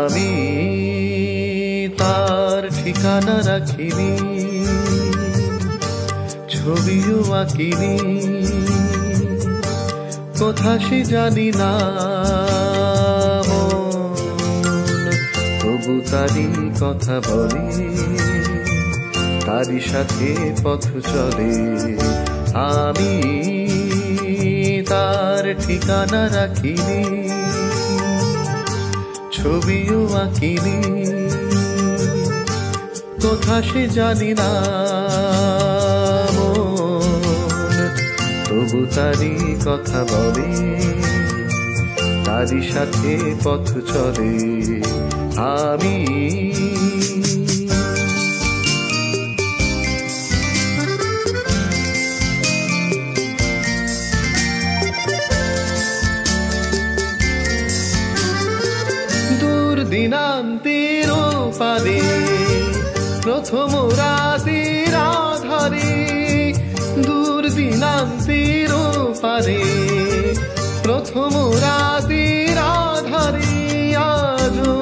আমি তার ঠিকানা রাখিনি, ছবিও আঁকিনি, কোথা সে জানি না, তবু তারই কথা বলে, তারই সাথে পথ চলে। আমি তার ঠিকানা রাখিনি, ছবিও আঁকিনি, কোথা সে জানি না, তবু তারই কথা বলে, তারই সাথে পথ চলে। আমি দূর দিনান্তের পারে, প্রথম রাতের আধারে, দূর দিনান্তের পারে, প্রথম রাতের আধারে, আজও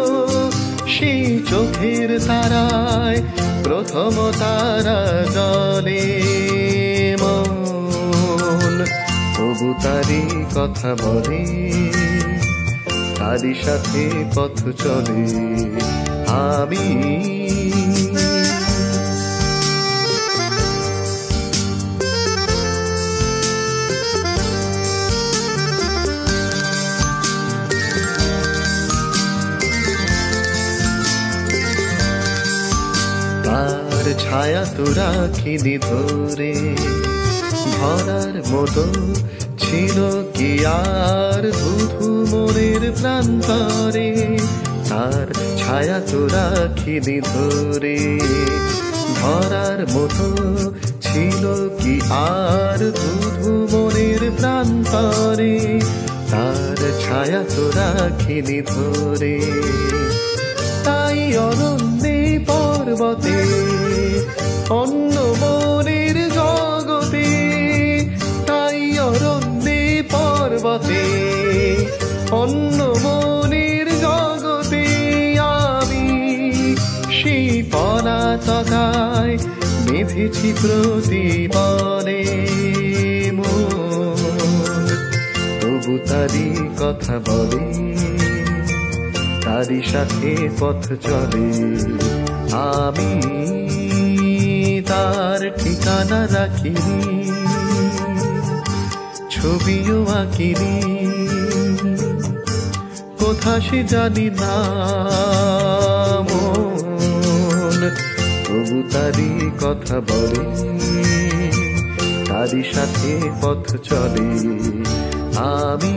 সেই চোখের তারায় প্রথম তারা জলে মন, তবু তারই কথা বলে, তারই সাথে পথ চলে। আমি তার ছায়া তো রাখিনি ধরে, ধরার মতো ছিল কি আর ধুধু মনের প্রান্তরে। তার ছায়া তো রাখিনি ধরে, ধরার মতো ছিল কি আর ধুধু মনের প্রান্তরে। তার ছায়া তো রাখিনি ধরে, তাই অরণ্যে পর্বতে, অন্য মনের জগতে, তাই অরণ্যে পর্বতে, অন্য মনের জগতে, আমি সেই পলাতকায় বেঁধেছি প্রতিপলে মন, তবু তারই কথা বলে, তারই সাথে পথ চলে। আমি তার ঠিকানা রাখিনি, ছবিও আঁকিনি, কোথা সে জানি না, তবু তারই কথা বলে, তারই সাথে পথ চলে। আমি